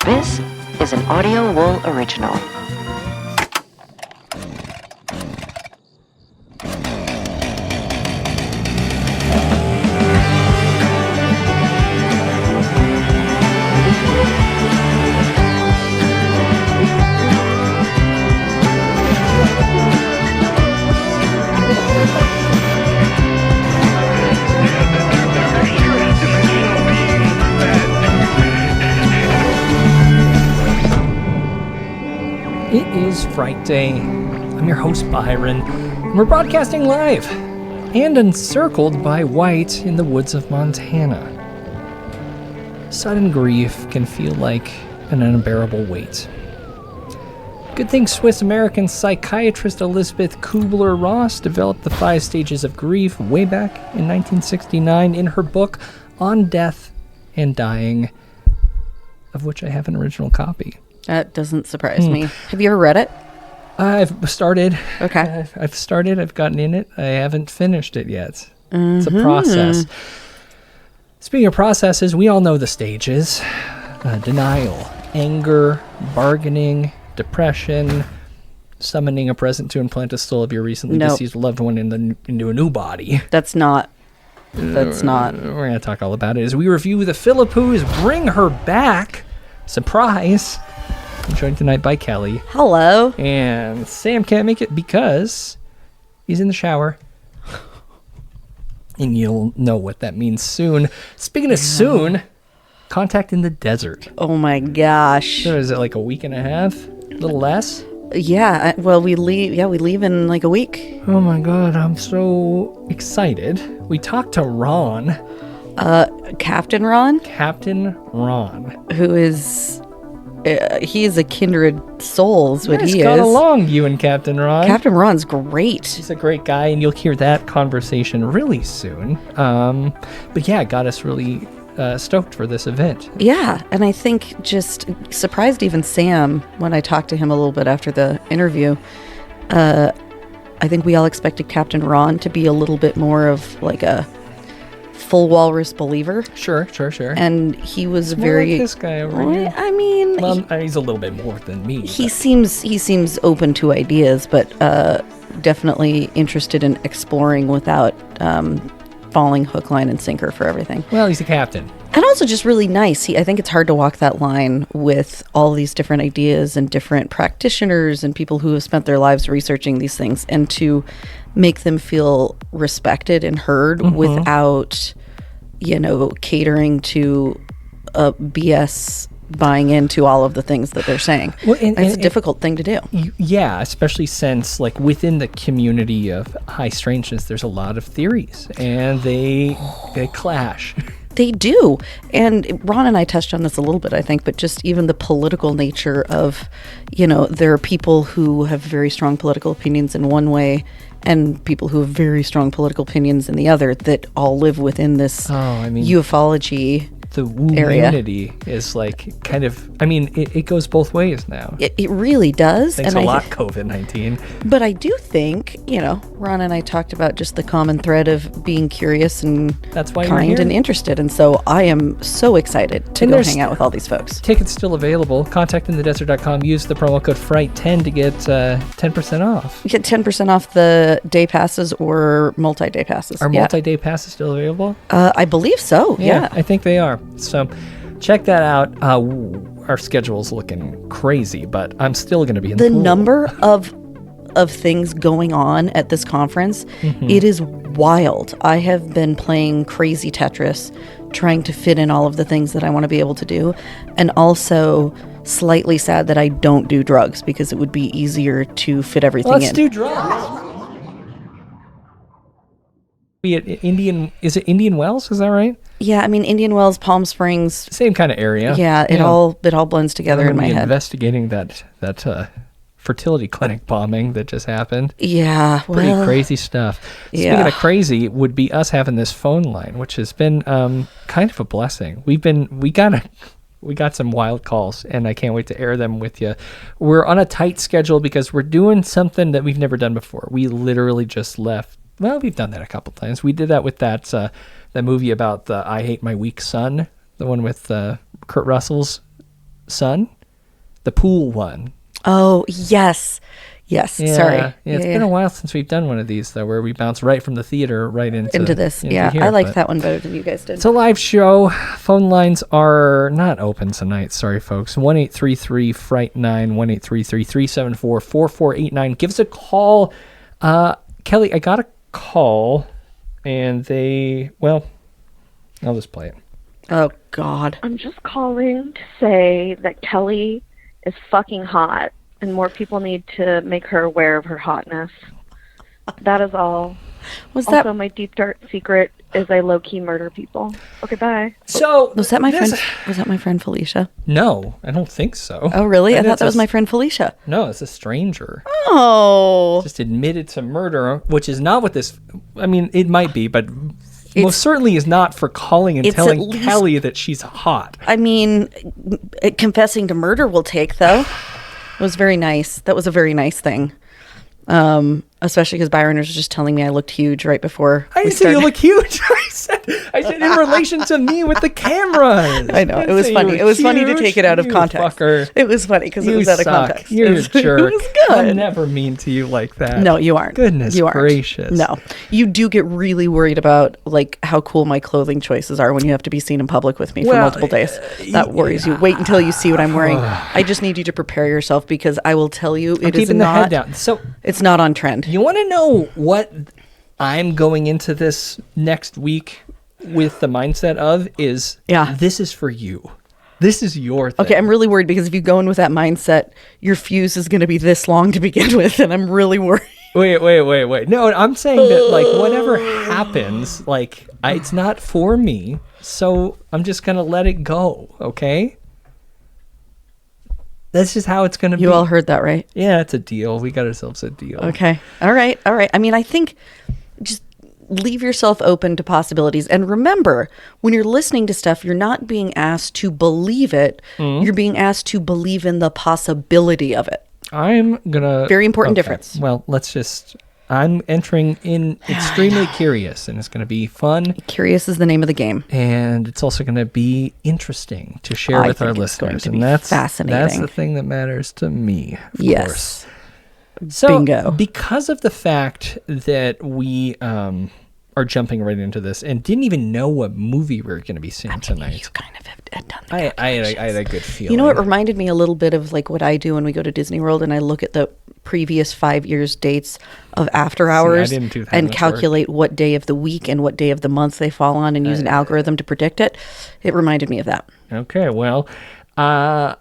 This is an Audio Wool original. It is Frightday. I'm your host, Byron, and we're broadcasting live and encircled by white in the woods of Montana. Sudden grief can feel like an unbearable weight. Good thing Swiss-American psychiatrist Elizabeth Kubler-Ross developed the 5 stages of grief way back in 1969 in her book On Death and Dying, of which I have an original copy. That doesn't surprise me. Have you ever read it? I've started. Okay. I've started. I've gotten in it. I haven't finished it yet. It's a process. Speaking of processes, we all know the stages. Denial, anger, bargaining, depression, summoning a present to implant a soul of your recently deceased loved one into a new body. That's not. We're going to talk all about it as we review the Philippou's Bring Her Back. Surprise. I'm joined tonight by Kelly. Hello. And Sam can't make it because he's in the shower. And you'll know what that means soon. Speaking of soon, Contact in the Desert. Oh my gosh. So is it like a week and a half? A little less? Yeah. Well, we leave. Yeah, we leave in like a week. Oh my God, I'm so excited. We talked to Ron. Captain Ron, Who is he is a kindred soul, is what he got is. along, you and Captain Ron. Captain Ron's great. He's a great guy, and you'll hear that conversation really soon. But yeah, it got us really stoked for this event. Yeah, and I think just surprised even Sam when I talked to him a little bit after the interview. I think we all expected Captain Ron to be a little bit more of like a full walrus believer. Sure. And he was More very like this guy over here. I mean, Well, he's a little bit more than me. he seems open to ideas, but definitely interested in exploring without falling hook, line, and sinker for everything. Well, he's a captain. And also just really nice. I think it's hard to walk that line with all these different ideas and different practitioners and people who have spent their lives researching these things, and to make them feel respected and heard without, catering to a BS buying into all of the things that they're saying. Well, it's a difficult thing to do. Yeah, especially since like within the community of high strangeness, there's a lot of theories and they clash. They do. And Ron and I touched on this a little bit, I think, but just even the political nature of, there are people who have very strong political opinions in one way and people who have very strong political opinions in the other that all live within this ufology the community is like kind of, it goes both ways now. It really does. Thanks a lot, COVID-19. But I do think, Ron and I talked about just the common thread of being curious and that's why kind and interested. And so I am so excited to go hang out with all these folks. Tickets still available. Contactinthedesert.com. Use the promo code FRIGHT10 to get 10% off. You get 10% off the day passes or multi-day passes. Are multi-day passes still available? I believe so, yeah. I think they are. So check that out. Our schedule's looking crazy, but I'm still going to be in the pool. Number of things going on at this conference, it is wild. I have been playing crazy Tetris, trying to fit in all of the things that I want to be able to do, and also slightly sad that I don't do drugs because it would be easier to fit everything in. Let's do drugs. Is it Indian Wells? Is that right? Yeah, Indian Wells, Palm Springs, same kind of area. Yeah, it all blends together in my head. Investigating that fertility clinic bombing that just happened. Yeah, pretty crazy stuff. Yeah. Speaking of crazy, would be us having this phone line, which has been kind of a blessing. We got some wild calls, and I can't wait to air them with you. We're on a tight schedule because we're doing something that we've never done before. We literally just left. Well, we've done that a couple times. We did that with that movie about the I Hate My Weak Son, the one with Kurt Russell's son, the pool one. Oh, yes. Yes, Yeah, sorry. Yeah, it's been a while since we've done one of these, though, where we bounce right from the theater right into this. into Yeah, here, I like but that one better than you guys did. It's a live show. Phone lines are not open tonight. Sorry, folks. 1-833-FRIGHT-9, 1-833-374-4489. Give us a call. Kelly, I got a call, and well, I'll just play it. Oh, God. I'm just calling to say that Kelly is fucking hot, and more people need to make her aware of her hotness. That is all. Also, my deep dark secret is I low-key murder people. Okay, bye. So was that my friend? Was that my friend Felicia? No, I don't think so. Oh, really? I thought that was my friend Felicia. No, it's a stranger. Oh. Just admitted to murder, which is not what this. I mean, it might be, but most certainly is not for calling and telling Kelly that she's hot. I mean, confessing to murder will take, though. It was very nice. That was a very nice thing. Especially because Byron was just telling me I looked huge right before I didn't say you look huge. I said in relation to me with the cameras. I know. It was funny. It was funny to take it out of context. Fucker. It was funny because it was out of context. You're a jerk. It was good. I'm never mean to you like that. No, you aren't. Goodness you aren't. gracious. No. You do get really worried about like how cool my clothing choices are when you have to be seen in public with me for multiple days. That worries you. Wait until you see what I'm wearing. I just need you to prepare yourself because I will tell you I'm keeping the head down. So it's not on trend. You want to know what I'm going into this next week with the mindset of is this is for you. This is your thing. Okay, I'm really worried because if you go in with that mindset, your fuse is going to be this long to begin with, and I'm really worried. Wait. No, I'm saying that like whatever happens, like it's not for me, so I'm just going to let it go, okay? That's just how it's going to be. You all heard that, right? Yeah, it's a deal. We got ourselves a deal. Okay. All right. I mean, I think just leave yourself open to possibilities. And remember, when you're listening to stuff, you're not being asked to believe it. Mm-hmm. You're being asked to believe in the possibility of it. I'm going to... Very important difference. Well, I'm entering in extremely curious, and it's going to be fun. Curious is the name of the game. And it's also going to be interesting to share with our listeners. And that's fascinating. That's the thing that matters to me, of course. So, bingo. Because of the fact that we are jumping right into this and didn't even know what movie we were going to be seeing tonight. You kind of had done that. I had a good feeling. You know, it reminded me a little bit of like what I do when we go to Disney World and I look at the previous 5 years dates of after hours and calculate what day of the week and what day of the month they fall on and use an algorithm to predict it. It reminded me of that. Okay, well, I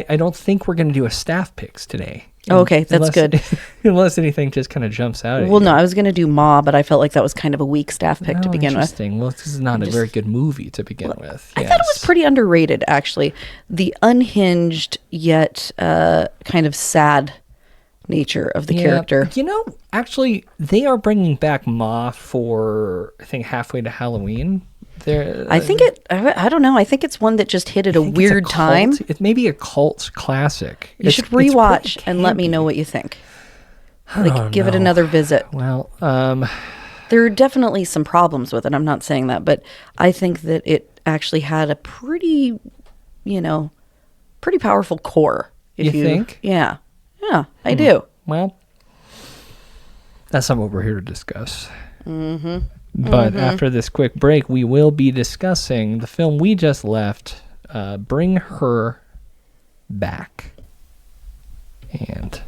don't think we're going to do a staff picks today. Okay, that's good. Unless anything just kind of jumps out at you. Well, no, I was going to do Ma, but I felt like that was kind of a weak staff pick to begin with. Interesting. Well, this is not a very good movie to begin with. I thought it was pretty underrated, actually. The unhinged yet kind of sad nature of the character. You know, actually, they are bringing back Ma for, I think, halfway to Halloween. I think I don't know. I think it's one that just hit at a weird time. It may be a cult classic. You should rewatch and let me know what you think. Like, give it another visit. Well, there are definitely some problems with it. I'm not saying that, but I think that it actually had a pretty powerful core. You think? Yeah, I do. Well, that's not what we're here to discuss. Mm-hmm. But after this quick break, we will be discussing the film we just left, Bring Her Back. And...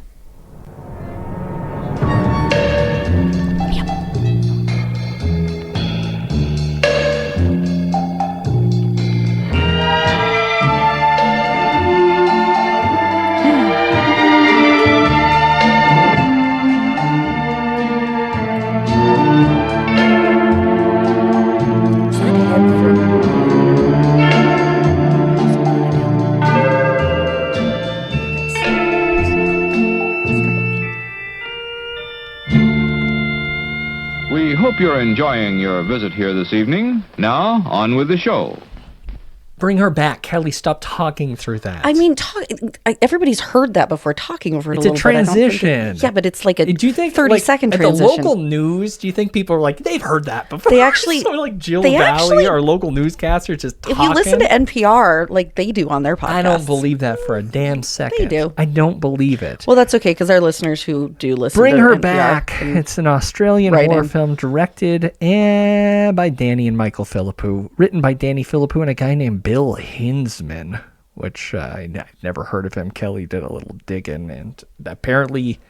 We hope you're enjoying your visit here this evening. Now, on with the show. Bring her back. Kelly, stop talking through that. I mean, everybody's heard that before, talking over it it's a little bit. It's a transition. Yeah, but it's like a do you think, 30-second transition. At the local news, do you think people are like, they've heard that before? They actually... so like Jill Valley, our local newscaster, just talking. If you listen to NPR, like they do on their podcast. I don't believe that for a damn second. They do. I don't believe it. Well, that's okay, because our listeners who do listen Bring to her NPR back. It's an Australian horror film directed by Danny and Michael Philippou. Written by Danny Philippou and a guy named Bill Hinsman, which I've never heard of him. Kelly did a little digging, and apparently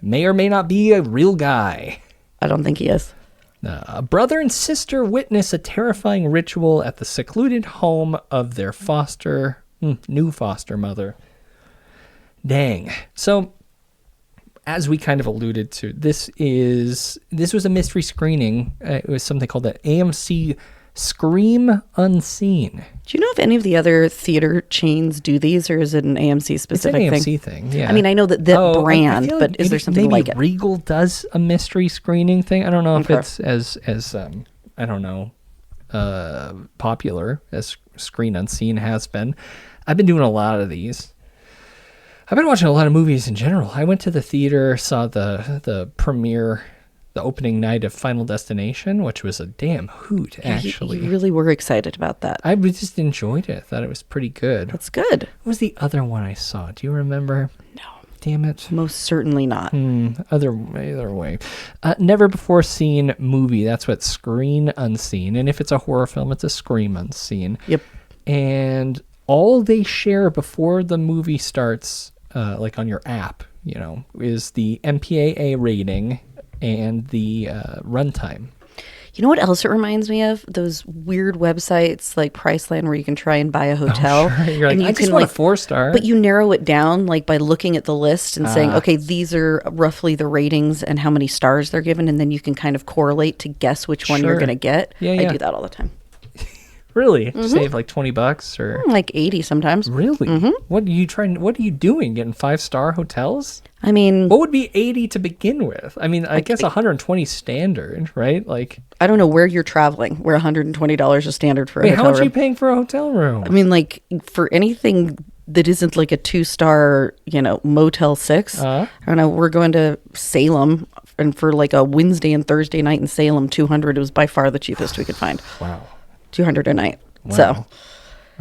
may or may not be a real guy. I don't think he is. A brother and sister witness a terrifying ritual at the secluded home of their new foster mother. Dang. So, as we kind of alluded to, this was a mystery screening. It was something called the AMC Scream Unseen. Do you know if any of the other theater chains do these, or is it an AMC specific thing? It's an AMC thing, yeah. I mean, I know that brand, but is there something like it? Maybe Regal does a mystery screening thing. I don't know if it's as I don't know, popular as Screen Unseen has been. I've been doing a lot of these. I've been watching a lot of movies in general. I went to the theater, saw the premiere, the opening night of Final Destination, which was a damn hoot, actually. You really were excited about that. I just enjoyed it. Thought it was pretty good. That's good. What was the other one I saw? Do you remember? No. Damn it. Most certainly not. Either way. Never before seen movie. That's what Screen Unseen. And if it's a horror film, it's a Scream Unseen. Yep. And all they share before the movie starts, like on your app, is the MPAA rating and the runtime. You know what else it reminds me of? Those weird websites like Priceline where you can try and buy a hotel. Oh, sure. You're like, and I just want a 4-star. But you narrow it down like by looking at the list and saying, okay, these are roughly the ratings and how many stars they're given. And then you can kind of correlate to guess which one you're going to get. Yeah, I do that all the time. Really? Save like $20 or like 80 sometimes. Really? What are you doing? Getting 5-star hotels? I mean, what would be 80 to begin with? I mean, I guess 120 standard, right? Like, I don't know where you're traveling. Where $120 is standard for a hotel room. How much are you paying for a hotel room? I mean, like for anything that isn't like a 2-star, Motel 6. I don't know. We're going to Salem, and for like a Wednesday and Thursday night in Salem, $200 was by far the cheapest we could find. Wow. $200 a night. Wow. So,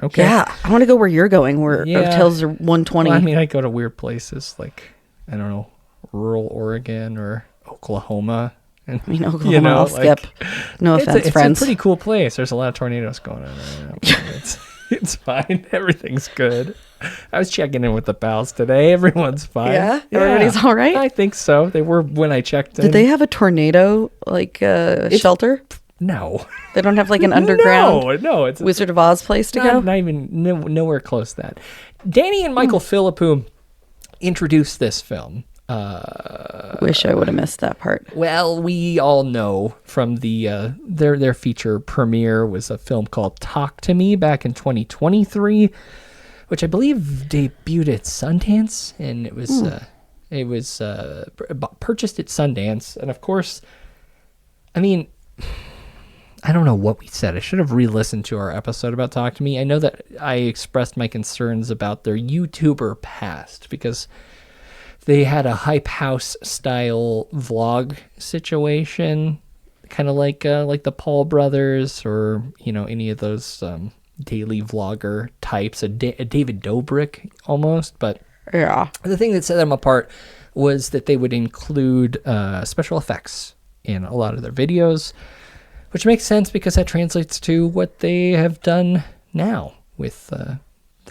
okay. Yeah, I want to go where you're going, where hotels are $120. Well, I mean, I go to weird places like, I don't know, rural Oregon or Oklahoma. And, I mean, Oklahoma, I'll skip. No offense, friends. It's a pretty cool place. There's a lot of tornadoes going on right now. It's fine. Everything's good. I was checking in with the pals today. Everyone's fine. Yeah? Everybody's all right? I think so. They were when I checked in. Did they have a tornado, shelter? No. They don't have like an underground no, it's Wizard of Oz place to go? Not even nowhere close to that. Danny and Michael Philippou introduced this film. Wish I would have missed that part. Well, we all know from the their feature premiere was a film called Talk to Me back in 2023, which I believe debuted at Sundance, and it was purchased at Sundance, and of course, I mean, I don't know what we said. I should have re-listened to our episode about Talk to Me. I know that I expressed my concerns about their YouTuber past because they had a Hype House style vlog situation, kind of like the Paul brothers or any of those daily vlogger types, a David Dobrik almost. But yeah, the thing that set them apart was that they would include special effects in a lot of their videos. Which makes sense because that translates to what they have done now with the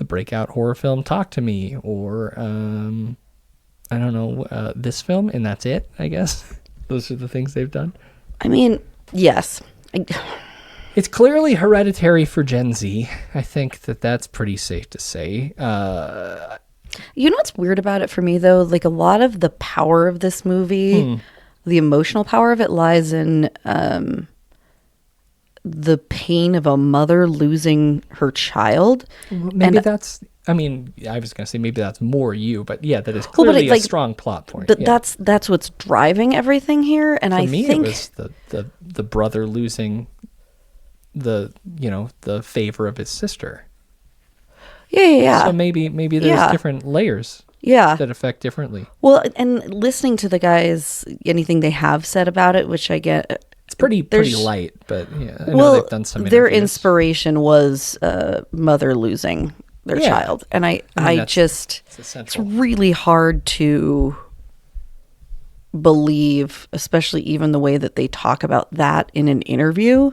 breakout horror film Talk to Me or, I don't know, this film, and that's it, I guess. Those are the things they've done. I mean, yes. It's clearly hereditary for Gen Z. I think that's pretty safe to say. You know what's weird about it for me, though? Like, a lot of the power of this movie, the emotional power of it lies in... the pain of a mother losing her child. Maybe that's, I mean, I was going to say maybe that's more you, but yeah, that is clearly a strong plot point. But that's what's driving everything here. And For me, it was the brother losing the favor of his sister. Yeah. So maybe there's different layers. Yeah. That affect differently. Well, and listening to the guys, anything they have said about it, which I get, it's pretty light, but yeah, I know they've done some interviews. Their inspiration was mother losing their child, and I just it's really hard to believe, especially even the way that they talk about that in an interview,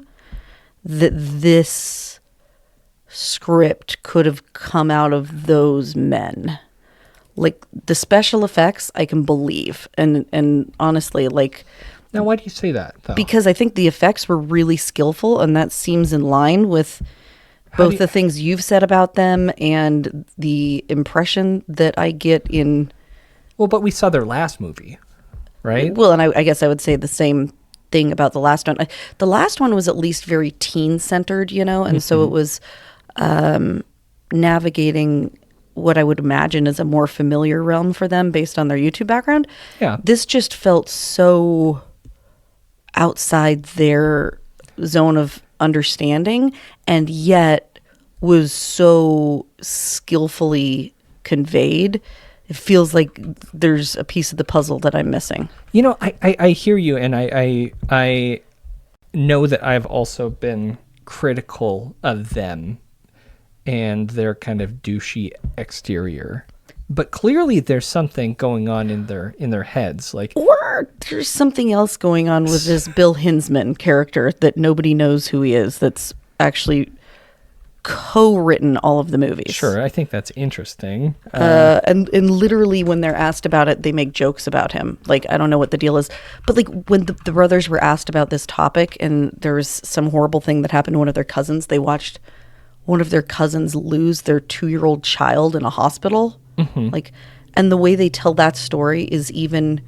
that this script could have come out of those men. Like, the special effects, I can believe. And honestly, like... Now, why do you say that, though? Because I think the effects were really skillful, and that seems in line with both the things you've said about them and the impression that I get in... Well, but we saw their last movie, right? Well, and I guess I would say the same thing about the last one. The last one was at least very teen-centered, you know? And so it was navigating... what I would imagine is a more familiar realm for them based on their YouTube background. Yeah. This just felt so outside their zone of understanding, and yet was so skillfully conveyed. It feels like there's a piece of the puzzle that I'm missing. You know, I hear you, and I know that I've also been critical of them and their kind of douchey exterior, but clearly there's something going on in their heads, like, or there's something else going on with this Bill Hinsman character that nobody knows who he is, that's actually co-written all of the movies. Sure, I think that's interesting. And literally when they're asked about it, they make jokes about him. Like, I don't know what the deal is, but like when the brothers were asked about this topic and there was some horrible thing that happened to one of their cousins, they watched one of their cousins lose their 2-year-old child in a hospital. Like, and the way they tell that story is even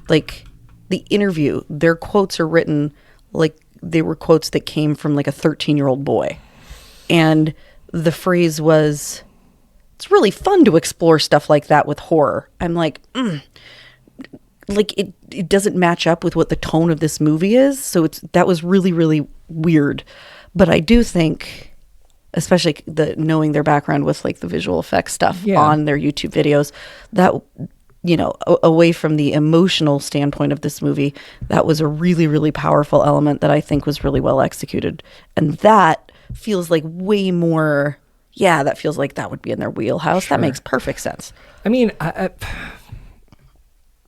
like the interview, their quotes are written like they were quotes that came from like a 13-year-old boy. And the phrase was, it's really fun to explore stuff like that with horror. I'm like, like it doesn't match up with what the tone of this movie is. So that was really, really weird. But I do think, especially knowing their background with like the visual effects stuff on their YouTube videos, that, you know, away from the emotional standpoint of this movie, that was a really, really powerful element that I think was really well executed. And that feels like way more, that feels like that would be in their wheelhouse. Sure. That makes perfect sense. I mean,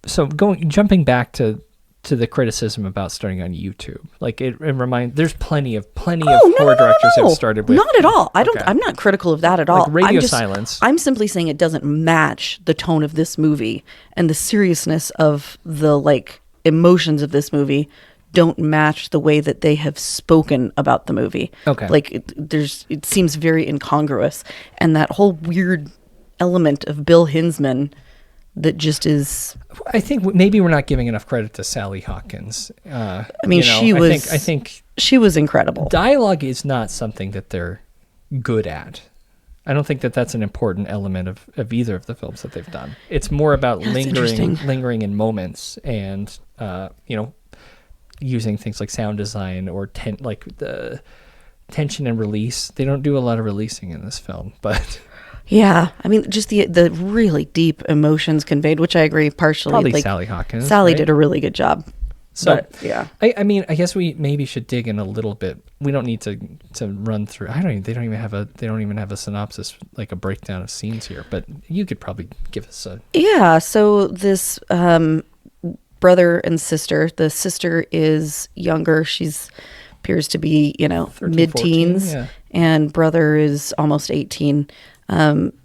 so jumping back to the criticism about starting on YouTube, like it reminds, there's plenty of horror directors who have started with. Not at all. I'm not critical of that at all. Like radio silence. I'm simply saying it doesn't match the tone of this movie, and the seriousness of the like emotions of this movie don't match the way that they have spoken about the movie. Okay. Like it seems very incongruous, and that whole weird element of Bill Hinsman that just is... I think maybe we're not giving enough credit to Sally Hawkins. I mean, I think she was incredible. Dialogue is not something that they're good at. I don't think that that's an important element of either of the films that they've done. It's more about lingering in moments and, using things like sound design or like the tension and release. They don't do a lot of releasing in this film, but... Yeah, I mean, just the really deep emotions conveyed, which I agree partially. Probably like, Sally Hawkins. Sally did a really good job. So but, yeah, I mean, I guess we maybe should dig in a little bit. We don't need to run through. They don't even have a synopsis, like a breakdown of scenes here. But you could probably give us a. Yeah. So this brother and sister. The sister is younger. She's appears to be 13, mid-teens, 14, and brother is almost 18.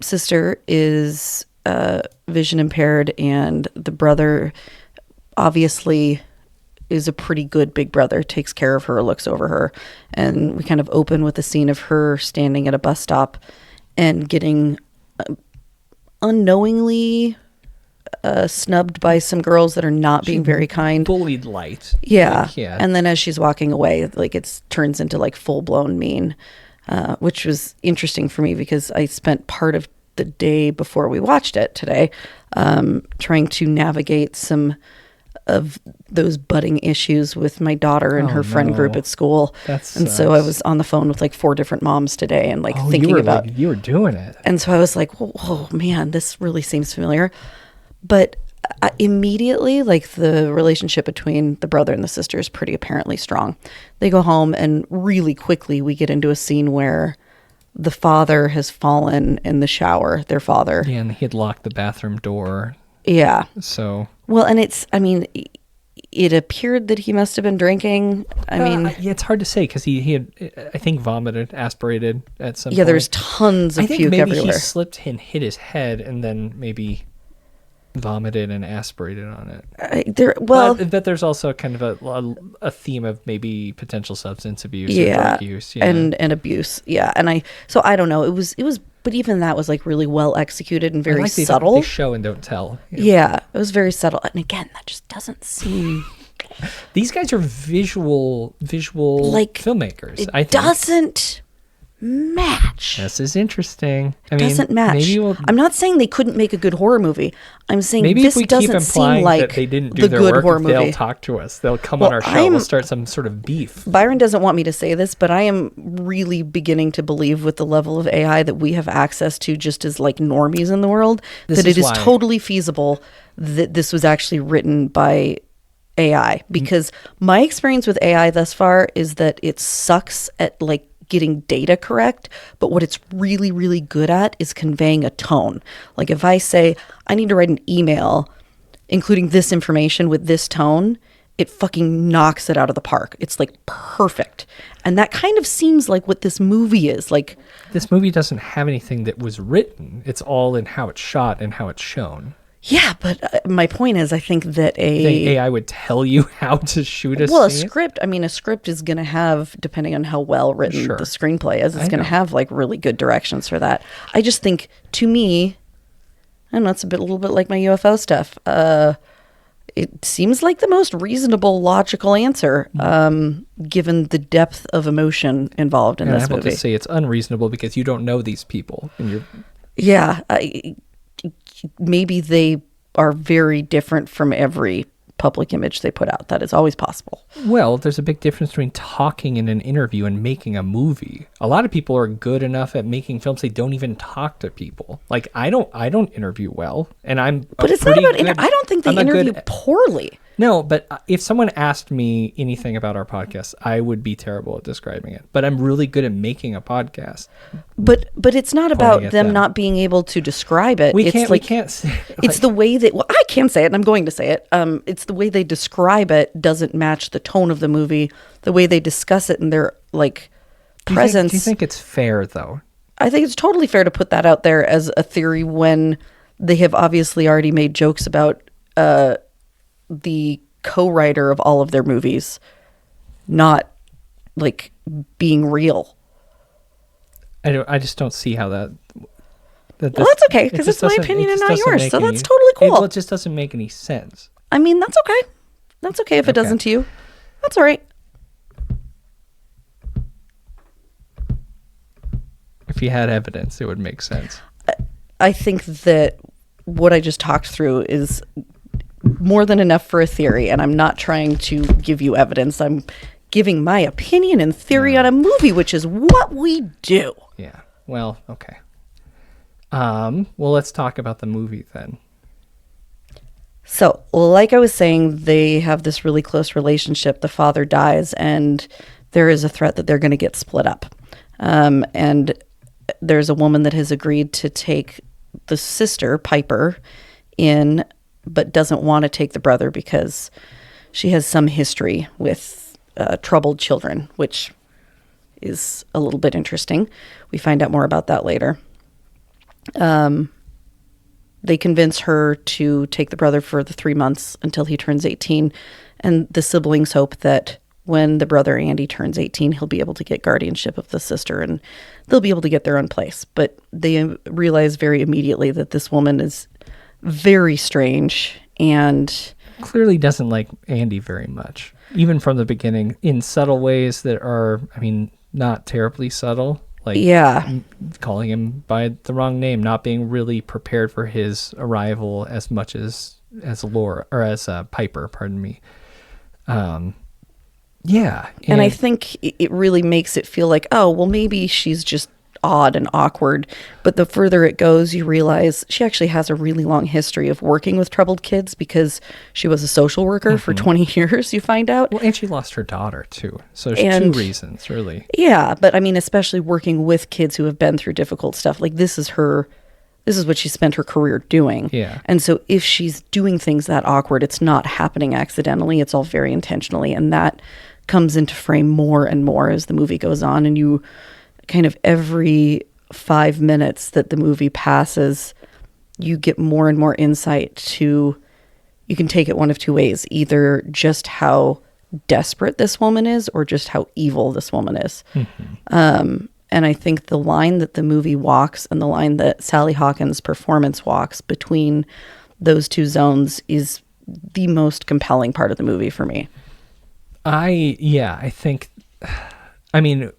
Sister is vision impaired, and the brother obviously is a pretty good big brother, takes care of her, looks over her. And we kind of open with a scene of her standing at a bus stop and getting unknowingly snubbed by some girls that are not being very kind. Bullied light. Yeah. And then as she's walking away, like it turns into like full-blown mean. Which was interesting for me because I spent part of the day before we watched it today trying to navigate some of those budding issues with my daughter and her friend group at school. So I was on the phone with like 4 different moms today and like thinking about you were doing it. And so I was like, whoa, man, this really seems familiar. But immediately, like the relationship between the brother and the sister is pretty apparently strong. They go home and really quickly we get into a scene where the father has fallen in the shower, their father. Yeah, and he had locked the bathroom door. Yeah. So. Well, and it appeared that he must have been drinking. Yeah, it's hard to say because he had, I think, vomited, aspirated at some point. Yeah, there's tons of puke everywhere. Maybe he slipped and hit his head and then maybe vomited and aspirated on it. But there's also kind of a theme of maybe potential substance abuse or drug use. Yeah. And abuse. Yeah. And I don't know. It was, but even that was like really well executed and very subtle. They show and don't tell. Yeah. It was very subtle. And again, that just doesn't seem. These guys are visual like filmmakers. I think. Doesn't match. This is interesting. Doesn't match. I'm not saying they couldn't make a good horror movie. I'm saying maybe this if we doesn't keep implying seem like that they didn't do the their good work, horror movie. They'll talk to us. They'll come on our show. We'll start some sort of beef. Byron doesn't want me to say this, but I am really beginning to believe with the level of AI that we have access to just as like normies in the world, that it is totally feasible that this was actually written by AI. Because my experience with AI thus far is that it sucks at like getting data correct, but what it's really, really good at is conveying a tone. Like if I say, I need to write an email including this information with this tone, it fucking knocks it out of the park. It's like perfect. And that kind of seems like what this movie is. Like this movie doesn't have anything that was written. It's all in how it's shot and how it's shown. Yeah, but my point is, I think that AI would tell you how to shoot a scene. A script. I mean, a script is going to have, depending on how well written the screenplay is, it's going to have like really good directions for that. I just think, to me, I don't know, it's a little bit like my UFO stuff. It seems like the most reasonable, logical answer, given the depth of emotion involved in this movie. I have to say it's unreasonable because you don't know these people, and you're. Yeah. Maybe they are very different from every public image they put out. That is always possible. Well, there's a big difference between talking in an interview and making a movie. A lot of people are good enough at making films they don't even talk to people. Like I don't interview well, and I'm. But it's not about. I don't think they interview poorly. No, but if someone asked me anything about our podcast, I would be terrible at describing it. But I'm really good at making a podcast. But it's not about them not being able to describe it. We can't say, it's the way that I can say it, and I'm going to say it. It's the way they describe it doesn't match the tone of the movie, the way they discuss it, and their like presence. Do you think it's fair though? I think it's totally fair to put that out there as a theory when they have obviously already made jokes about the co-writer of all of their movies not like being real. I just don't see how that well, that's okay because it's my opinion and not yours, so that's totally cool. It just doesn't make any sense. I mean, that's okay if it doesn't to you. That's all right. If you had evidence, it would make sense. I think that what I just talked through is more than enough for a theory, and I'm not trying to give you evidence. I'm giving my opinion and theory on a movie, which is what we do. Yeah. Well, okay. Well, let's talk about the movie then. So, like I was saying, they have this really close relationship. The father dies, and there is a threat that they're going to get split up. And there's a woman that has agreed to take the sister, Piper, in, but doesn't want to take the brother because she has some history with troubled children, which is a little bit interesting. We find out more about that later. They convince her to take the brother for the 3 months until he turns 18. And the siblings hope that when the brother Andy turns 18, he'll be able to get guardianship of the sister and they'll be able to get their own place. But they realize very immediately that this woman is very strange and clearly doesn't like Andy very much, even from the beginning, in subtle ways that are, I mean, not terribly subtle. Like calling him by the wrong name, not being really prepared for his arrival as much as Laura, or as Piper, pardon me. Yeah. And I think it really makes it feel like, oh, well, maybe she's just odd and awkward. But the further it goes, you realize she actually has a really long history of working with troubled kids because she was a social worker for 20 years, you find out. Well, and she lost her daughter, too. So there's two reasons, really. Yeah, but I mean, especially working with kids who have been through difficult stuff. Like, this is what she spent her career doing. Yeah. And so if she's doing things that awkward, it's not happening accidentally. It's all very intentionally. And that comes into frame more and more as the movie goes on. And you kind of every 5 minutes that the movie passes, you get more and more insight to, you can take it one of two ways, either just how desperate this woman is or just how evil this woman is. And I think the line that the movie walks and the line that Sally Hawkins' performance walks between those two zones is the most compelling part of the movie for me. I think, I mean,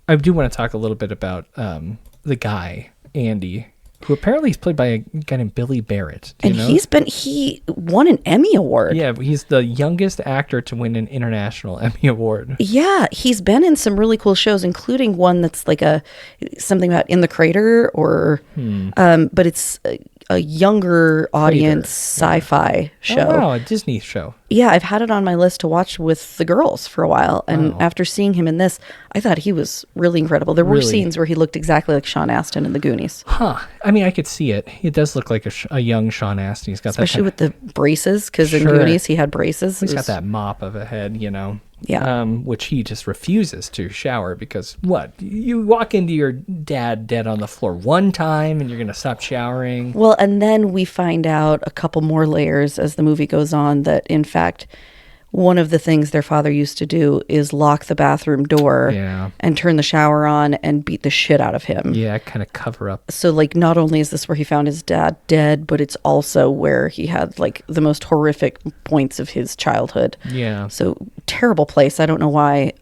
I do want to talk a little bit about the guy, Andy, who apparently is played by a guy named Billy Barrett. Do you know? He won an Emmy Award. Yeah, he's the youngest actor to win an international Emmy Award. Yeah, he's been in some really cool shows, including one that's like something about In the Crater, or but it's a younger audience sci-fi show. Oh, wow, a Disney show. Yeah, I've had it on my list to watch with the girls for a while. And after seeing him in this, I thought he was really incredible. There were scenes where he looked exactly like Sean Astin in The Goonies. Huh. I mean, I could see it. He does look like a young Sean Astin. He's got especially with the braces, because in Goonies he had braces. He's got that mop of a head, you know. Yeah. Which he just refuses to shower because what? You walk into your dad dead on the floor one time and you're going to stop showering. Well, and then we find out a couple more layers as the movie goes on that, in fact, one of the things their father used to do is lock the bathroom door and turn the shower on and beat the shit out of him. Yeah, kind of cover up. So, like, not only is this where he found his dad dead, but it's also where he had, like, the most horrific points of his childhood. Yeah. So, terrible place. I don't know why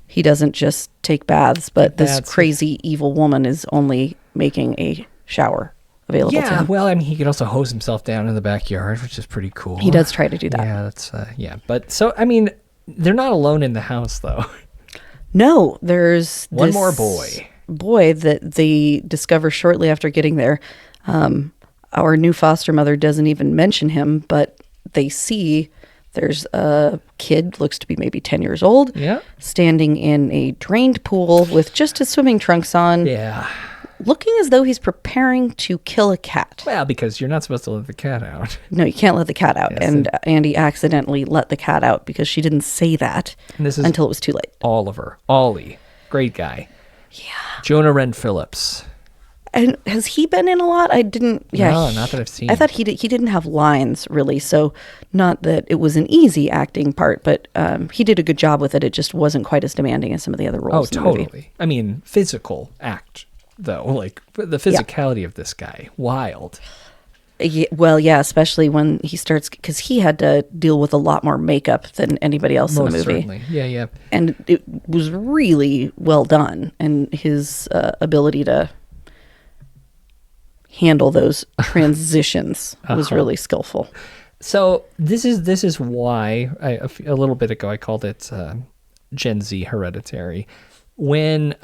he doesn't just take baths, but this crazy evil woman is only making a shower available to him. Well, I mean, he could also hose himself down in the backyard, which is pretty cool. He does try to do that. Yeah, that's But so, I mean, they're not alone in the house, though. No, there's one more boy that they discover shortly after getting there. Our new foster mother doesn't even mention him, but they see there's a kid, looks to be maybe 10 years old, standing in a drained pool with just his swimming trunks on. Yeah. Looking as though he's preparing to kill a cat. Well, because you're not supposed to let the cat out. No, you can't let the cat out. Yes, and Andy accidentally let the cat out because she didn't say that until it was too late. Ollie. Great guy. Yeah. Jonah Wren Phillips. And has he been in a lot? I didn't. Yeah, no, not that I've seen. I thought he didn't have lines really, so not that it was an easy acting part, but he did a good job with it. It just wasn't quite as demanding as some of the other roles. Oh, totally. In the movie. I mean, physical act. Though, like the physicality of this guy, wild. Yeah, well, yeah, especially when he starts, because he had to deal with a lot more makeup than anybody else in the movie. Certainly. Yeah. And it was really well done, and his ability to handle those transitions was really skillful. So this is why a little bit ago I called it Gen Z Hereditary. When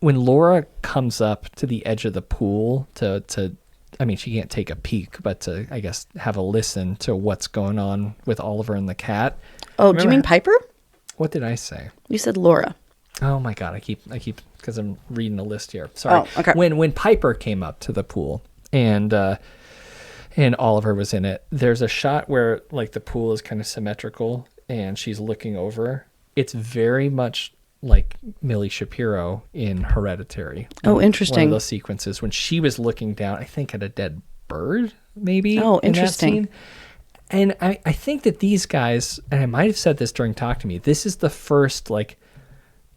Laura comes up to the edge of the pool to I mean, she can't take a peek, but to, I guess, have a listen to what's going on with Oliver and the cat. Oh, do you mean Piper? What did I say? You said Laura. Oh my God, I keep because I'm reading a list here. Sorry. Oh, okay. When Piper came up to the pool and Oliver was in it, there's a shot where like the pool is kind of symmetrical and she's looking over. It's very much like Millie Shapiro in Hereditary. Oh, interesting. One of those sequences when she was looking down, I think, at a dead bird, maybe. Oh, interesting. And I think that these guys, and I might have said this during Talk to Me, this is the first like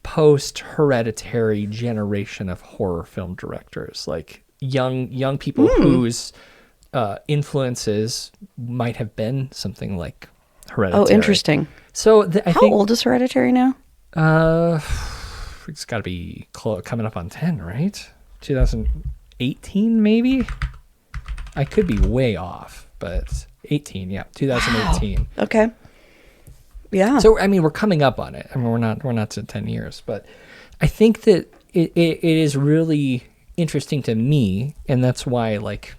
post-Hereditary generation of horror film directors, like young people whose influences might have been something like Hereditary. Oh, interesting. So I think, how old is Hereditary now? It's got to be coming up on 10, right? 2018, maybe? I could be way off. but 2018. Wow. Okay. Yeah. So, I mean, we're coming up on it. I mean, we're not to 10 years, but I think that it is really interesting to me, and that's why, like,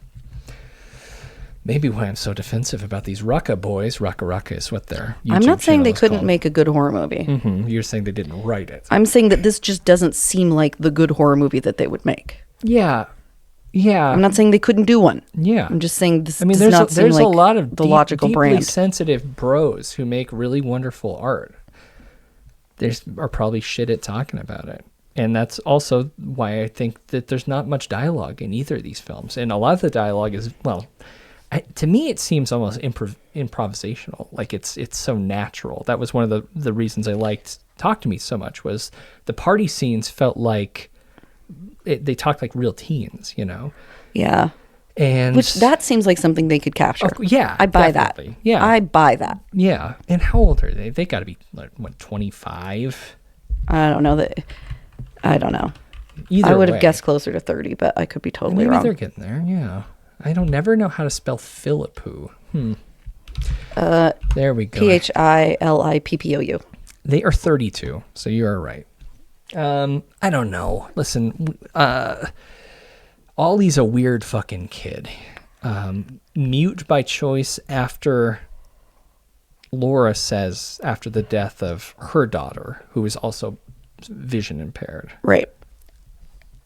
maybe why I'm so defensive about these Rucka boys. Rucka is what their YouTube I'm not saying they channel is couldn't called. make a good horror movie. Mm-hmm. You're saying they didn't write it. I'm saying that this just doesn't seem like the good horror movie that they would make. Yeah. I'm not saying they couldn't do one. Yeah. I'm just saying this I mean, does not seem there's like a lot of the logical deeply brand. sensitive bros who make really wonderful art. They are probably shit at talking about it. And that's also why I think that there's not much dialogue in either of these films. And a lot of the dialogue is, well, to me, it seems almost improvisational. Like it's so natural. That was one of the reasons I liked Talk to Me so much, was the party scenes felt like they talked like real teens, you know? Yeah. And which that seems like something they could capture. Yeah. I buy definitely. that. Yeah. I buy that. Yeah. And how old are they? They got to be like, what, 25? I don't know. I don't know. Either I would way. have guessed closer to 30, but I could be totally Maybe wrong. they're getting there, yeah. I don't never know how to spell Philippou. There we go. Philippou. They are 32, so you are right. I don't know. Listen, Ollie's a weird fucking kid. Mute by choice after Laura says, after the death of her daughter, who is also vision impaired. Right.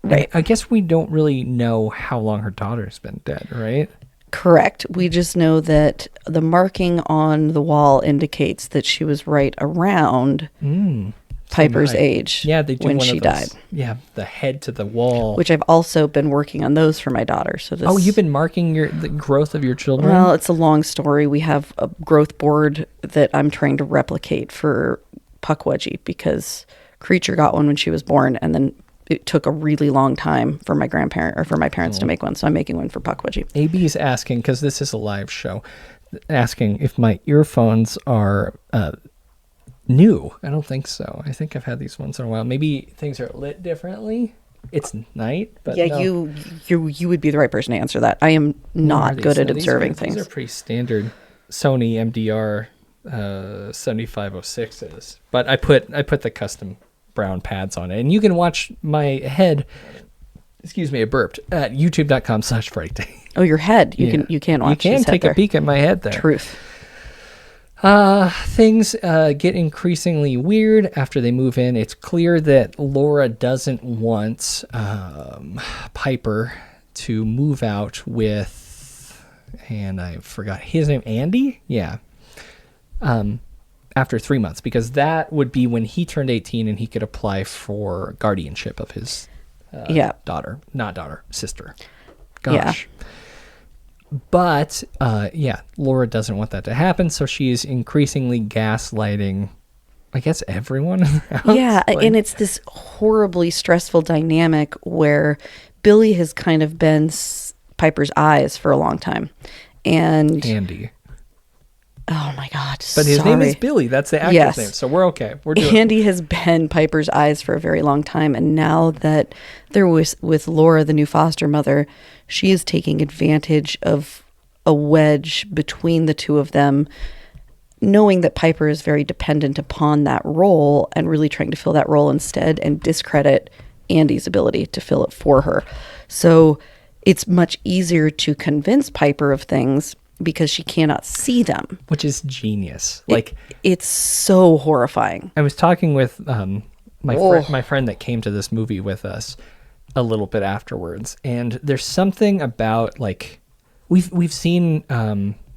Right. I guess we don't really know how long her daughter's been dead, right? Correct. We just know that the marking on the wall indicates that she was right around Piper's age they do when one she of those, died. Yeah, the head to the wall. Which I've also been working on those for my daughter. So this, you've been marking the growth of your children? Well, it's a long story. We have a growth board that I'm trying to replicate for Puckwudgie because Creature got one when she was born, and then it took a really long time for my parents to make one. So I'm making one for Puckwudgie. AB is asking, because this is a live show, asking if my earphones are new. I don't think so. I think I've had these once in a while. Maybe things are lit differently. It's night, but yeah, no. you would be the right person to answer that. I am not good at observing things. These are pretty standard Sony MDR 7506s, but I put the custom brown pads on it, and you can watch my head. Excuse me, I burped at youtube.com/Frightday. Oh, your head. You can watch. You can his head take there. a peek at my head there. Truth. Things get increasingly weird after they move in. It's clear that Laura doesn't want Piper to move out with, and I forgot his name, Andy? Yeah. After 3 months, because that would be when he turned 18 and he could apply for guardianship of his sister. Gosh. Yeah. But, Laura doesn't want that to happen, so she is increasingly gaslighting, I guess, everyone in the house. Yeah, and it's this horribly stressful dynamic where Billy has kind of been Piper's eyes for a long time. And Andy. Oh my God! But his name is Billy. That's the actor's name, so we're okay. We're doing. Andy has been Piper's eyes for a very long time, and now that they're with Laura, the new foster mother, she is taking advantage of a wedge between the two of them, knowing that Piper is very dependent upon that role and really trying to fill that role instead, and discredit Andy's ability to fill it for her. So it's much easier to convince Piper of things because she cannot see them, which is genius. It's so horrifying. I was talking with my friend that came to this movie with us a little bit afterwards, and there's something about we've seen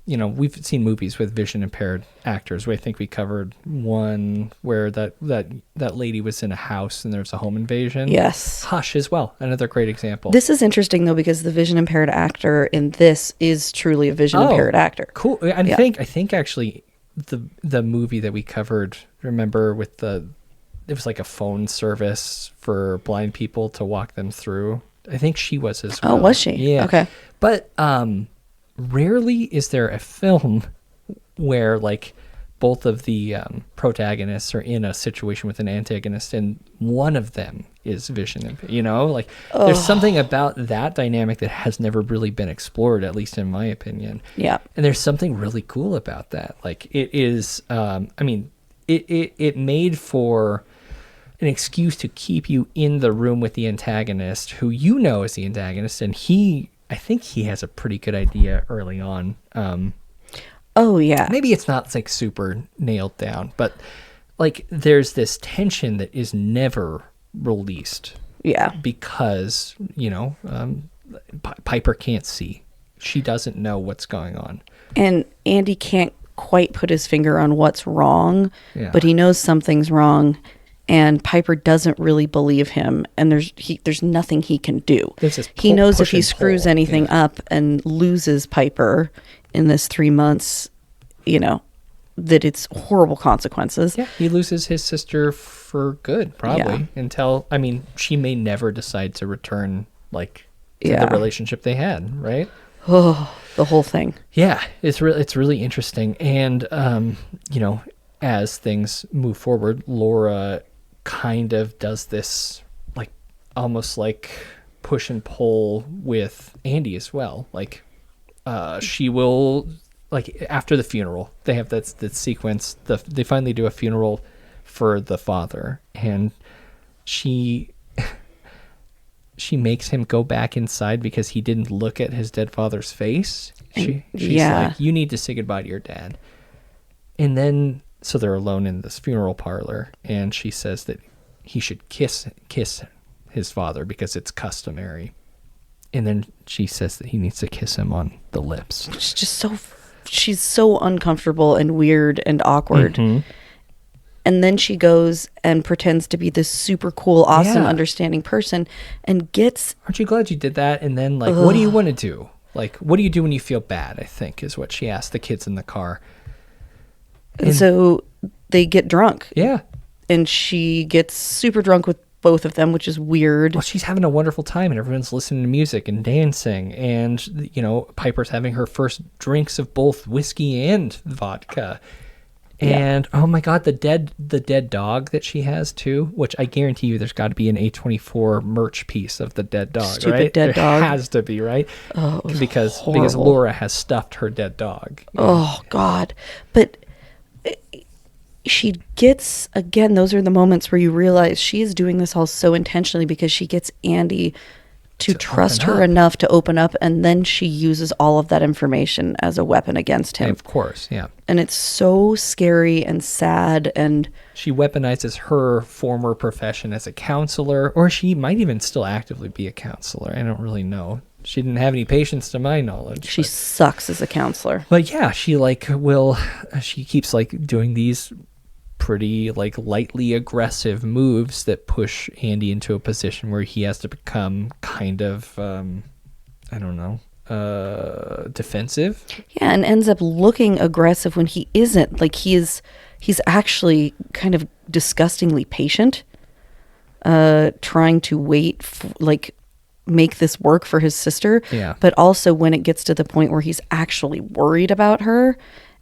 we've seen movies with vision impaired actors. I think we covered one where that lady was in a house and there's a home invasion. Yes. Hush as well, another great example. This is interesting though, because the vision impaired actor in this is truly a vision impaired actor. Cool. I think actually the movie that we covered, remember, with it was like a phone service for blind people to walk them through. I think she was as well. Oh, was she? Yeah. Okay. But rarely is there a film where both of the protagonists are in a situation with an antagonist and one of them is Vision and, you know, like there's something about that dynamic that has never really been explored, at least in my opinion. Yeah. And there's something really cool about that. Like it is, it made for an excuse to keep you in the room with the antagonist, who you know is the antagonist, and I think he has a pretty good idea early on. Oh yeah. Maybe it's not like super nailed down, but like there's this tension that is never released. Yeah. Because, you know, Piper can't see. She doesn't know what's going on. And Andy can't quite put his finger on what's wrong, yeah. but he knows something's wrong. And Piper doesn't really believe him, and there's nothing he can do. He knows if he screws anything up and loses Piper in this 3 months, you know, that it's horrible consequences. Yeah, he loses his sister for good, probably, until, I mean, she may never decide to return, like, to the relationship they had, right? Oh, the whole thing. Yeah, it's really interesting. And, you know, as things move forward, Laura kind of does this like almost like push and pull with Andy as well. Like she will, like, after the funeral, they have that sequence, they finally do a funeral for the father, and she makes him go back inside because he didn't look at his dead father's face. She's like, you need to say goodbye to your dad. And then so they're alone in this funeral parlor, and she says that he should kiss his father because it's customary. And then she says that he needs to kiss him on the lips. It's just she's so uncomfortable and weird and awkward. Mm-hmm. And then she goes and pretends to be this super cool, awesome, understanding person and gets... Aren't you glad you did that? And then, like, what do you want to do? Like, what do you do when you feel bad, I think, is what she asked the kids in the car. And so they get drunk. Yeah. And she gets super drunk with both of them, which is weird. Well, she's having a wonderful time, and everyone's listening to music and dancing. And, you know, Piper's having her first drinks of both whiskey and vodka. And, oh my God, the dead dog that she has, too, which I guarantee you there's got to be an A24 merch piece of the dead dog, Stupid right? Dead dog. There has to be, right? Oh, because horrible. Laura has stuffed her dead dog. Oh, God. But... she gets, again, those are the moments where you realize she is doing this all so intentionally because she gets Andy to trust her enough to open up, and then she uses all of that information as a weapon against him. Of course, yeah. And it's so scary and sad, and... she weaponizes her former profession as a counselor, or she might even still actively be a counselor. I don't really know. She didn't have any patience to my knowledge. She sucks as a counselor. But yeah, she she keeps like doing these pretty like lightly aggressive moves that push Andy into a position where he has to become kind of, I don't know, defensive. Yeah, and ends up looking aggressive when he isn't. Like he's actually kind of disgustingly patient, trying to wait, make this work for his sister. Yeah. But also when it gets to the point where he's actually worried about her,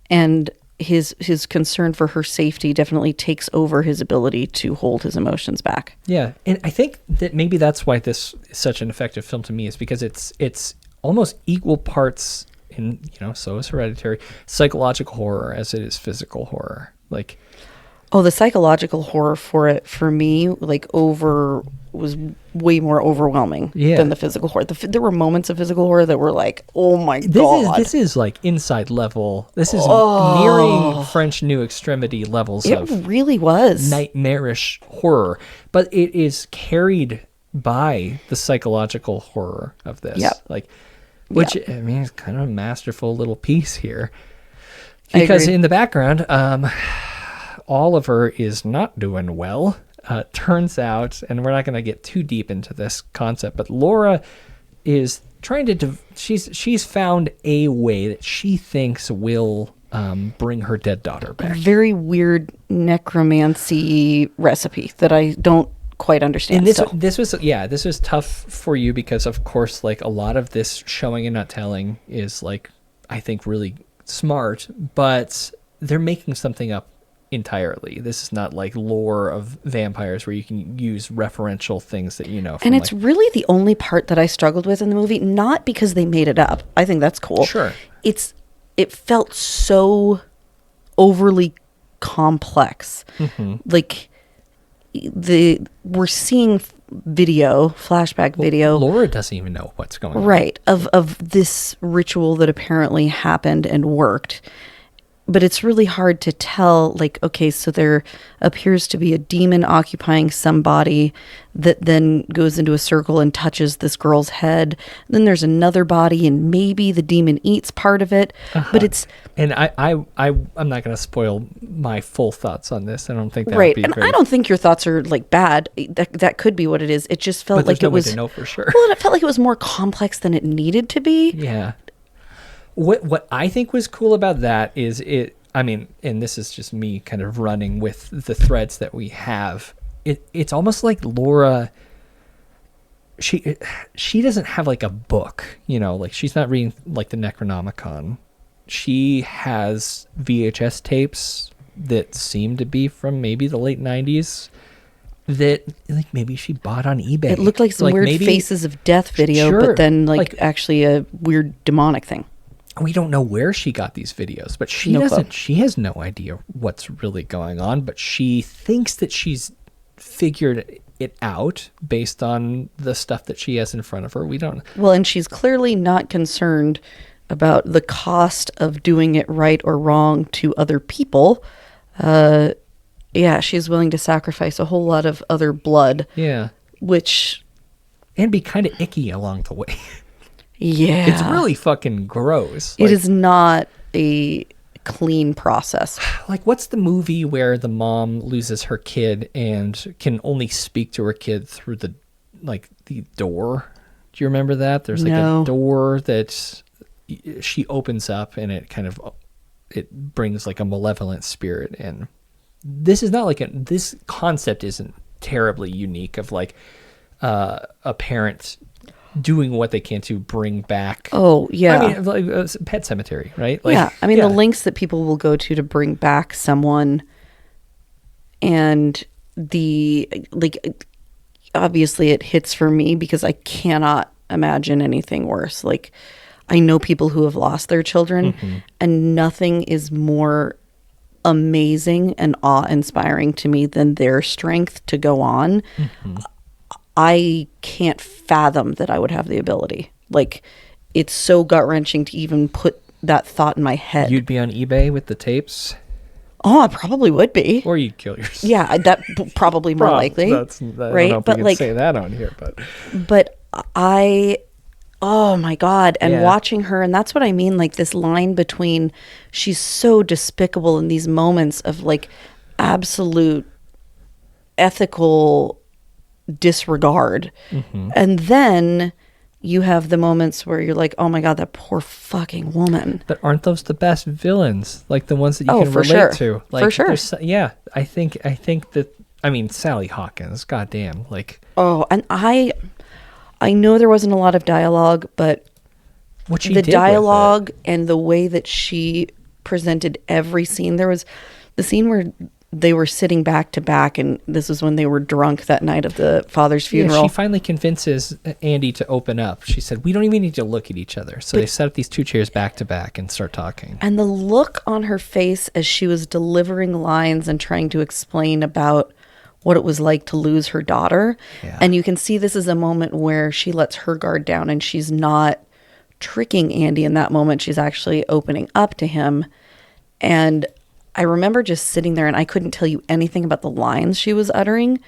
and his concern for her safety definitely takes over his ability to hold his emotions back. Yeah, and I think that maybe that's why this is such an effective film to me, is because it's almost equal parts in, you know, so is Hereditary, psychological horror as it is physical horror. Like, oh, the psychological horror for me, like, was way more overwhelming than the physical horror. There were moments of physical horror that were like, oh my God. This is like inside level. This is nearing French New Extremity levels of... It really was. Nightmarish horror. But it is carried by the psychological horror of this. Yep. Like, which, I mean, is kind of a masterful little piece here. Because in the background, Oliver is not doing well. Turns out, and we're not going to get too deep into this concept, but Laura is trying to she's found a way that she thinks will bring her dead daughter back. A very weird necromancy recipe that I don't quite understand. And this was tough for you because, of course, like a lot of this showing and not telling is like, I think, really smart, but they're making something up entirely. This is not like lore of vampires where you can use referential things that you know from, and it's really the only part that I struggled with in the movie, not because they made it up. I think that's cool. Sure. It felt so overly complex. Like we're seeing flashback video. Laura doesn't even know what's going on. Right, of this ritual that apparently happened and worked. But it's really hard to tell, like, okay, so there appears to be a demon occupying some body that then goes into a circle and touches this girl's head. Then there's another body, and maybe the demon eats part of it. But it's... And I'm not going to spoil my full thoughts on this. I don't think that right, would be and great. I don't think your thoughts are, like, bad. That could be what it is. It just felt But like there's no it way was... to know for sure. Well, it felt like it was more complex than it needed to be. Yeah. What I think was cool about that is and this is just me kind of running with the threads that we have. It's almost like Laura, she doesn't have like a book, like she's not reading like the Necronomicon. She has VHS tapes that seem to be from maybe the late 90s that like maybe she bought on eBay. It looked like some weird Faces of Death video, Sure. but then like actually a weird demonic thing. We don't know where she got these videos, but she has no idea what's really going on, but she thinks that she's figured it out based on the stuff that she has in front of her. We don't. Well, and she's clearly not concerned about the cost of doing it right or wrong to other people. She's willing to sacrifice a whole lot of other blood. Yeah. And be kind of icky along the way. Yeah. It's really fucking gross. It is not a clean process. Like, what's the movie where the mom loses her kid and can only speak to her kid through the door? Do you remember that? There's a door that she opens up and it brings like a malevolent spirit in. This is not this concept isn't terribly unique of like a parent doing what they can to bring back. Oh, yeah. I mean, like Pet Cemetery, right? The lengths that people will go to bring back someone, and obviously it hits for me because I cannot imagine anything worse. Like, I know people who have lost their children, and nothing is more amazing and awe-inspiring to me than their strength to go on. I can't fathom that I would have the ability. Like, it's so gut-wrenching to even put that thought in my head. You'd be on eBay with the tapes? Oh, I probably would be. Or you'd kill yourself. Yeah, that probably more likely. I don't know if we can say that on here, but oh my God. And watching her, and that's what I mean, like this line between, she's so despicable in these moments of like absolute ethical disregard. And then you have the moments where you're like, oh my God, that poor fucking woman. But aren't those the best villains? Like the ones that you can relate to? Like, for sure. Yeah, I think that, Sally Hawkins, goddamn. Like, oh, and I know there wasn't a lot of dialogue, but what she the did dialogue and the way that she presented every scene. There was the scene where they were sitting back to back, and this was when they were drunk that night of the father's funeral. Yeah, she finally convinces Andy to open up. She said, we don't even need to look at each other. So they set up these two chairs back to back and start talking. And the look on her face as she was delivering lines and trying to explain about what it was like to lose her daughter. Yeah. And you can see this is a moment where she lets her guard down, and she's not tricking Andy in that moment. She's actually opening up to him. And I remember just sitting there, and I couldn't tell you anything about the lines she was uttering,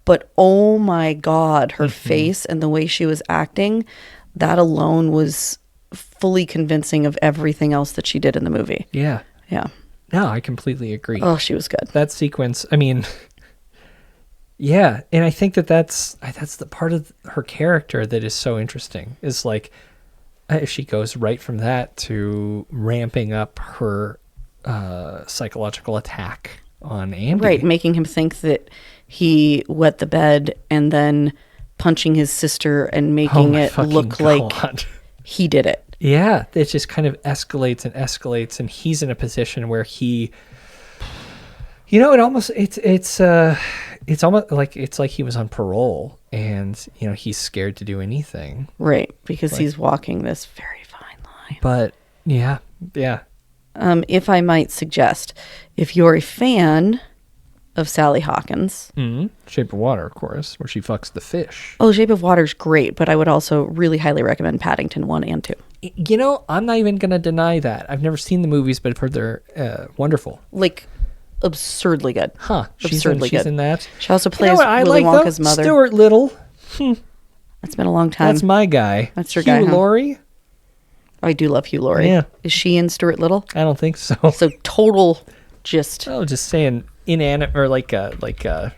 but oh my God, her face and the way she was acting, that alone was fully convincing of everything else that she did in the movie. Yeah. Yeah. No, I completely agree. Oh, she was good. That sequence, yeah, and I think that's the part of her character that is so interesting, is like she goes right from that to ramping up her psychological attack on Andy. Right, making him think that he wet the bed and then punching his sister and making it look like he did it. Yeah, it just kind of escalates, and he's in a position where he It's almost like he was on parole and he's scared to do anything. Right, because he's walking this very fine line. But yeah. If I might suggest, if you're a fan of Sally Hawkins. Shape of Water, of course, where she fucks the fish. Oh, Shape of Water's great, but I would also really highly recommend Paddington 1 and 2. I'm not even going to deny that. I've never seen the movies, but I've heard they're wonderful. Like, absurdly good. Huh. She's good. in that. She also plays Willy Wonka's mother. Stuart Little. It's been a long time. That's my guy. That's your guy, Hugh Laurie. Oh, I do love Hugh Laurie. Yeah. Is she in Stuart Little? I don't think so. So total just... Oh, just saying inanimate or like CG.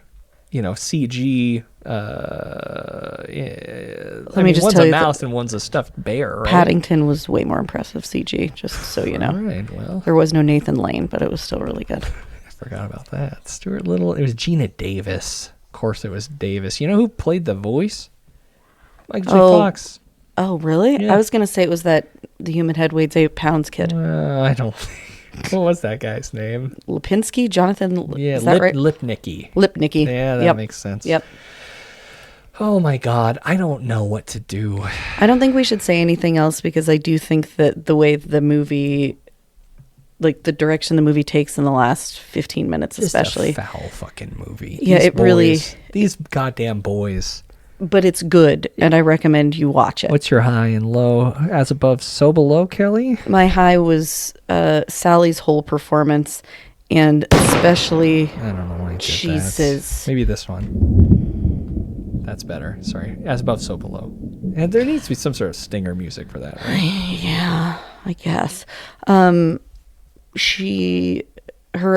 Let me just one's tell a mouse and one's a stuffed bear, right? Paddington was way more impressive CG, just so you know. All right, well. There was no Nathan Lane, but it was still really good. I forgot about that. Stuart Little. It was Gina Davis. Of course it was Davis. You know who played the voice? Michael J. Fox. Oh, really? Yeah. I was going to say it was that the human head weighs 8 pounds kid. I don't What was that guy's name? Lipinski? Jonathan? Yeah, is that right? Lipnicki. Lipnicki. Yeah, that makes sense. Yep. Oh my God, I don't know what to do. I don't think we should say anything else because I do think that the way the movie, like the direction the movie takes in the last 15 minutes especially. Just a foul fucking movie. Yeah, These goddamn boys. But it's good, and I recommend you watch it. What's your high and low? As above, so below, Kelly? My high was Sally's whole performance, and especially... I don't know why I did Jesus. That. Maybe this one. That's better. Sorry. As above, so below. And there needs to be some sort of stinger music for that, right? Yeah, I guess. Her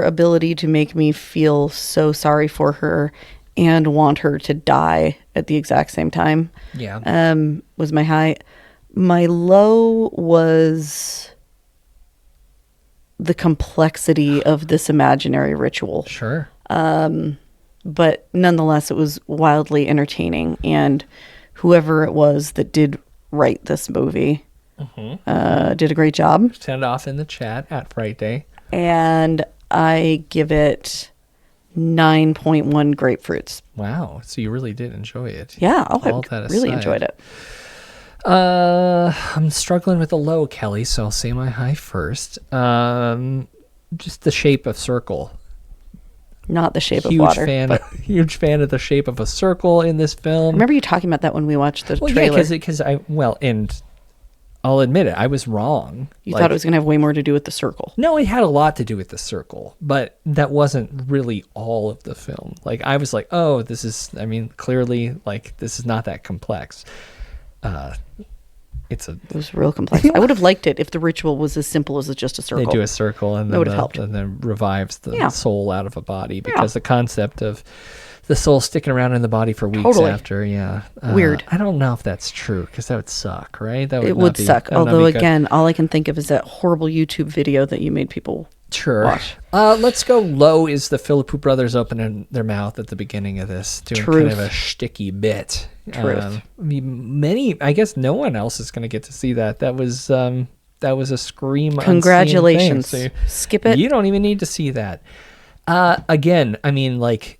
ability to make me feel so sorry for her and want her to die at the exact same time. Yeah. Was my high. My low was the complexity of this imaginary ritual. Sure. But nonetheless, it was wildly entertaining. And whoever it was that did write this movie did a great job. Send it off in the chat at Frightday. And I give it 9.1 grapefruits. Wow. So you really did enjoy it. Yeah. Oh, I really enjoyed it. I'm struggling with the low, Kelly, so I'll say my high first. Just the shape of circle. Not the shape of water. Huge fan of the shape of a circle in this film. I remember you talking about that when we watched the trailer. Yeah, because and I'll admit it, I was wrong. You thought it was going to have way more to do with the circle. No, it had a lot to do with the circle, but that wasn't really all of the film. Like, I was like, oh, clearly, like, this is not that complex. It was real complex. I would have liked it if the ritual was as simple as just a circle. They do a circle and then revives the soul out of a body, because the concept of the soul sticking around in the body for weeks after, weird. I don't know if that's true, because that would suck, right? It would suck. Although, again, all I can think of is that horrible YouTube video that you made people watch. Let's go low. Is the Philippou brothers opening their mouth at the beginning of this, doing kind of a shticky bit. Truth. I guess no one else is going to get to see that. That was a Scream. Congratulations. Thing, so skip it. You don't even need to see that. Again,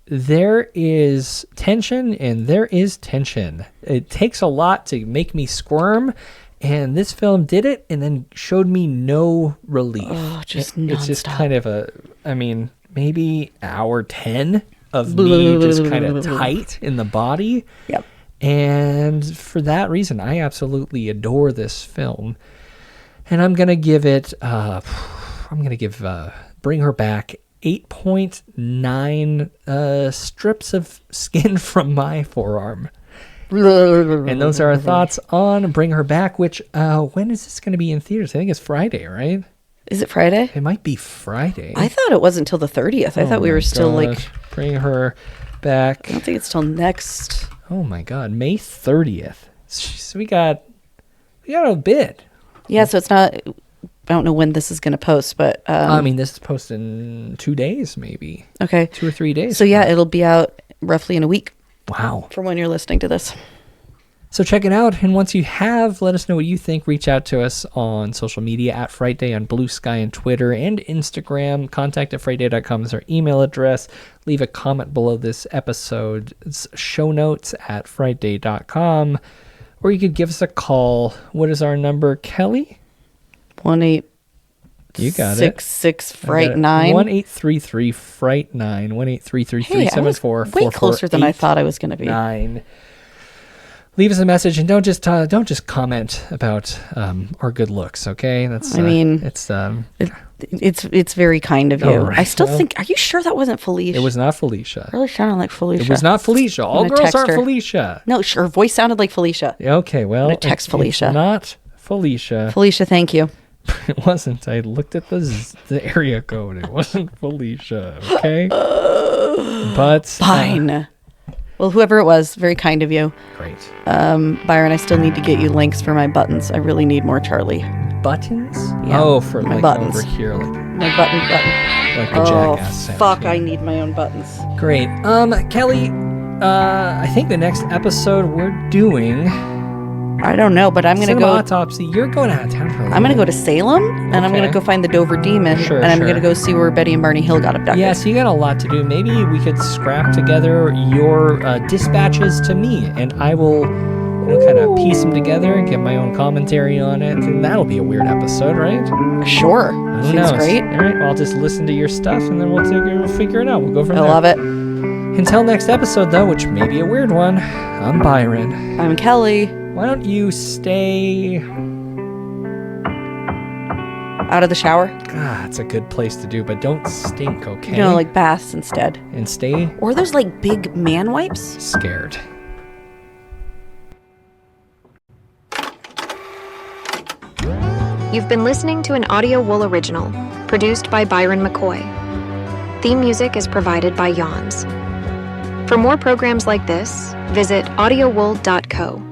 there is tension and there is tension. It takes a lot to make me squirm, and this film did it and then showed me no relief. Oh, just it's just kind of maybe hour 10 of me just kind of tight in the body. Yep. And for that reason, I absolutely adore this film. And I'm going to give it, Bring Her Back 8.9 strips of skin from my forearm. And those are our thoughts on Bring Her Back, which, when is this going to be in theaters? I think it's Friday, right? Is it Friday? It might be Friday. I thought it wasn't until the 30th. I thought we were still Bring Her Back. I don't think it's till next. Oh my God, May 30th. So we got a bit. Yeah, so it's not... I don't know when this is going to post, but... this is posted in 2 days, maybe. Okay. 2 or 3 days. So yeah, it'll be out roughly in a week. Wow. From when you're listening to this. So check it out, and once you have, let us know what you think. Reach out to us on social media at Frightday on Blue Sky and Twitter and Instagram. Contact at frightday.com is our email address. Leave a comment below this episode's show notes at frightday.com, or you could give us a call. What is our number, Kelly? 1-866-FRIGHT-9. 1-833-FRIGHT-9. 1-833-374-4489. Way closer than I thought I was going to be. 9. Leave us a message, and don't just comment about our good looks, okay? It's very kind of you. Oh, right. I still think. Are you sure that wasn't Felicia? It was not Felicia. Really sounded like Felicia. It was not Felicia. All girls aren't Felicia. No, her voice sounded like Felicia. Okay, well, text Felicia. It's not Felicia. Felicia, thank you. It wasn't. I looked at the area code. It wasn't Felicia. Okay, but fine. Well, whoever it was, very kind of you. Great. Byron, I still need to get you links for my buttons. I really need more Charlie. Buttons? Yeah, oh, for my like buttons. over here, like my button. Like the jackass sound. Fuck! Yeah. I need my own buttons. Great. Kelly, I think the next episode we're doing. I don't know, but I'm gonna go. Autopsy. You're going out of town for a I'm gonna go to Salem, and I'm gonna go find the Dover Demon, and I'm gonna go see where Betty and Barney Hill got abducted. Yeah, so you got a lot to do. Maybe we could scrap together your dispatches to me, and I will, kind of piece them together and get my own commentary on it, and that'll be a weird episode, right? Sure. Who knows? Great. All right, well, I'll just listen to your stuff, and then we'll figure it out. We'll go from there. I love it. Until next episode, though, which may be a weird one, I'm Byron. I'm Kelly. Why don't you stay out of the shower? It's a good place to do, but don't stink, okay? Like baths instead. And stay... Or those, big man wipes? Scared. You've been listening to an Audio Wool original, produced by Byron McKoy. Theme music is provided by Yawns. For more programs like this, visit audiowool.co.